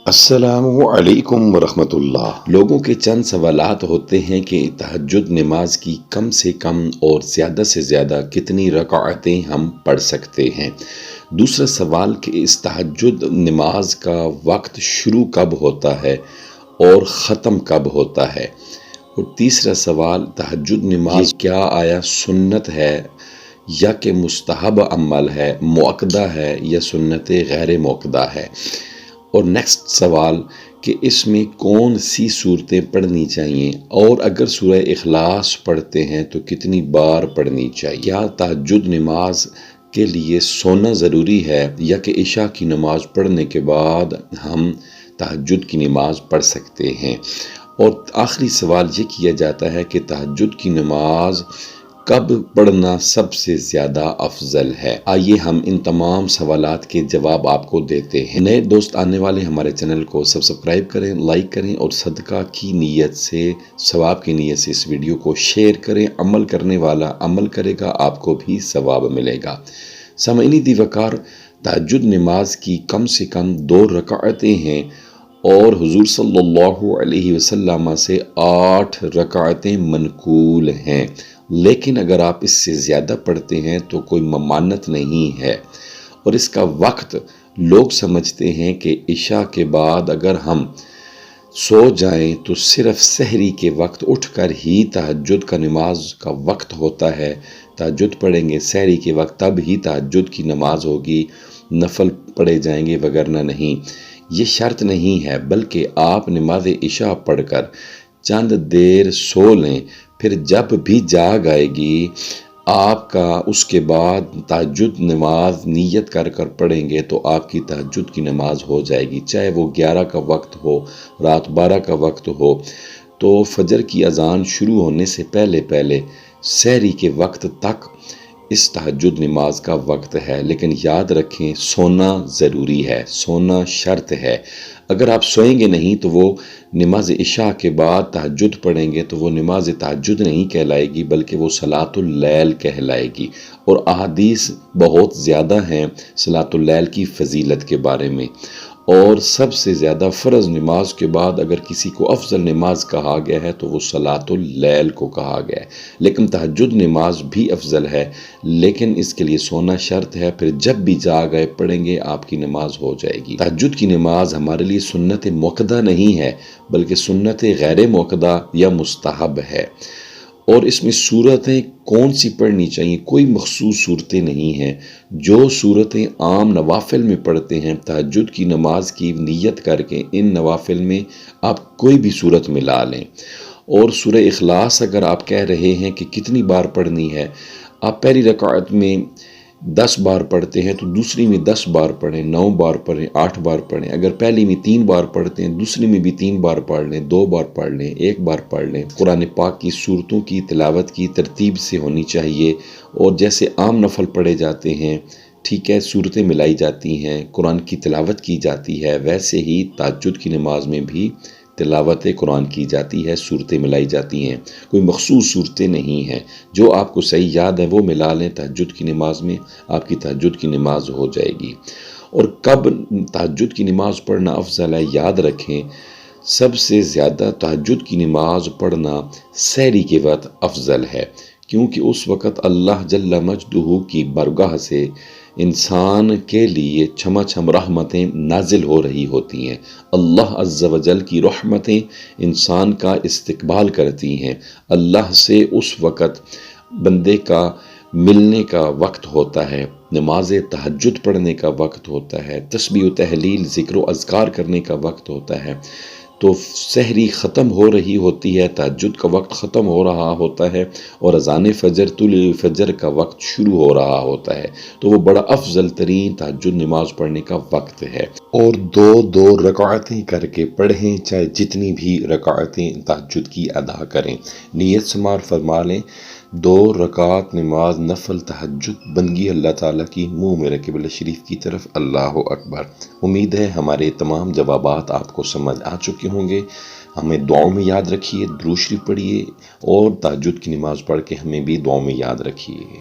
السلام علیکم ورحمۃ اللہ۔ لوگوں کے چند سوالات ہوتے ہیں کہ تہجد نماز کی کم سے کم اور زیادہ سے زیادہ کتنی رکعتیں ہم پڑھ سکتے ہیں۔ دوسرا سوال کہ اس تہجد نماز کا وقت شروع کب ہوتا ہے اور ختم کب ہوتا ہے۔ اور تیسرا سوال تہجد نماز کیا آیا سنت ہے یا کہ مستحب عمل ہے، مؤکدہ ہے یا سنت غیر مؤکدہ ہے۔ اور نیکسٹ سوال کہ اس میں کون سی صورتیں پڑھنی چاہیے، اور اگر سورہ اخلاص پڑھتے ہیں تو کتنی بار پڑھنی چاہیے۔ کیا تہجد نماز کے لیے سونا ضروری ہے یا کہ عشاء کی نماز پڑھنے کے بعد ہم تہجد کی نماز پڑھ سکتے ہیں۔ اور آخری سوال یہ کیا جاتا ہے کہ تہجد کی نماز کب پڑھنا سب سے زیادہ افضل ہے۔ آئیے ہم ان تمام سوالات کے جواب آپ کو دیتے ہیں۔ نئے دوست آنے والے ہمارے چینل کو سبسکرائب کریں، لائک کریں اور صدقہ کی نیت سے، ثواب کی نیت سے اس ویڈیو کو شیئر کریں۔ عمل کرنے والا عمل کرے گا، آپ کو بھی ثواب ملے گا۔ سامعین دی وقار، تہجد نماز کی کم سے کم 2 رکعتیں ہیں اور حضور صلی اللہ علیہ وسلم سے 8 رکعتیں منقول ہیں، لیکن اگر آپ اس سے زیادہ پڑھتے ہیں تو کوئی ممانعت نہیں ہے۔ اور اس کا وقت لوگ سمجھتے ہیں کہ عشاء کے بعد اگر ہم سو جائیں تو صرف سحری کے وقت اٹھ کر ہی تہجد کا نماز کا وقت ہوتا ہے، تہجد پڑھیں گے سحری کے وقت، تب ہی تہجد کی نماز ہوگی، نفل پڑھے جائیں گے وگرنہ نہیں۔ یہ شرط نہیں ہے، بلکہ آپ نماز عشاء پڑھ کر چند دیر سو لیں، پھر جب بھی جاگ آئے گی آپ کا اس کے بعد تہجد نماز نیت کر کر پڑھیں گے تو آپ کی تہجد کی نماز ہو جائے گی، چاہے وہ 11 کا وقت ہو، رات 12 کا وقت ہو۔ تو فجر کی اذان شروع ہونے سے پہلے پہلے سحری کے وقت تک اس تہجد نماز کا وقت ہے، لیکن یاد رکھیں سونا ضروری ہے، سونا شرط ہے۔ اگر آپ سوئیں گے نہیں تو وہ نماز عشاء کے بعد تہجد پڑھیں گے تو وہ نماز تہجد نہیں کہلائے گی، بلکہ وہ صلاۃ اللیل کہلائے گی۔ اور احادیث بہت زیادہ ہیں صلاۃ اللیل کی فضیلت کے بارے میں، اور سب سے زیادہ فرض نماز کے بعد اگر کسی کو افضل نماز کہا گیا ہے تو وہ صلاۃ اللیل کو کہا گیا ہے۔ لیکن تہجد نماز بھی افضل ہے، لیکن اس کے لیے سونا شرط ہے، پھر جب بھی جاگ آئے پڑھیں گے آپ کی نماز ہو جائے گی۔ تہجد کی نماز ہمارے لیے سنت مؤکدہ نہیں ہے، بلکہ سنت غیر مؤکدہ یا مستحب ہے۔ اور اس میں صورتیں کون سی پڑھنی چاہیے، کوئی مخصوص صورتیں نہیں ہیں۔ جو صورتیں عام نوافل میں پڑھتے ہیں، تہجد کی نماز کی نیت کر کے ان نوافل میں آپ کوئی بھی صورت ملا لیں۔ اور سورہ اخلاص اگر آپ کہہ رہے ہیں کہ کتنی بار پڑھنی ہے، آپ پہلی رکعت میں 10 بار پڑھتے ہیں تو دوسری میں 10 بار پڑھیں، 9 بار پڑھیں، 8 بار پڑھیں۔ اگر پہلی میں 3 بار پڑھتے ہیں، دوسری میں بھی 3 بار پڑھ لیں، 2 بار پڑھ لیں، 1 بار پڑھ لیں۔ قرآن پاک کی صورتوں کی تلاوت کی ترتیب سے ہونی چاہیے، اور جیسے عام نفل پڑھے جاتے ہیں، ٹھیک ہے، صورتیں ملائی جاتی ہیں، قرآن کی تلاوت کی جاتی ہے، ویسے ہی تہجد کی نماز میں بھی تلاوت قرآن کی جاتی ہے، صورتیں ملائی جاتی ہیں، کوئی مخصوص صورتیں نہیں ہیں۔ جو آپ کو صحیح یاد ہے وہ ملا لیں تہجد کی نماز میں، آپ کی تہجد کی نماز ہو جائے گی۔ اور کب تہجد کی نماز پڑھنا افضل ہے، یاد رکھیں سب سے زیادہ تہجد کی نماز پڑھنا سحری کے وقت افضل ہے، کیونکہ اس وقت اللہ جل مجدہ کی بارگاہ سے انسان کے لیے چھما چھم رحمتیں نازل ہو رہی ہوتی ہیں۔ اللہ عز و جل کی رحمتیں انسان کا استقبال کرتی ہیں۔ اللہ سے اس وقت بندے کا ملنے کا وقت ہوتا ہے، نماز تہجد پڑھنے کا وقت ہوتا ہے، تسبیح و تحلیل ذکر و اذکار کرنے کا وقت ہوتا ہے۔ تو سحری ختم ہو رہی ہوتی ہے، تہجد کا وقت ختم ہو رہا ہوتا ہے، اور اذان فجر طلوع فجر کا وقت شروع ہو رہا ہوتا ہے، تو وہ بڑا افضل ترین تہجد نماز پڑھنے کا وقت ہے۔ اور 2 رکعتیں کر کے پڑھیں، چاہے جتنی بھی رکعتیں تہجد کی ادا کریں، نیت شمار فرما لیں۔ 2 رکعت نماز نفل تہجد بندگی اللہ تعالیٰ کی، منہ میرے قبلہ شریف کی طرف، اللہ اکبر۔ امید ہے ہمارے تمام جوابات آپ کو سمجھ آ چکے ہوں گے۔ ہمیں دعاؤں میں یاد رکھیے، درود شریف پڑھیے، اور تہجد کی نماز پڑھ کے ہمیں بھی دعاؤں میں یاد رکھیے۔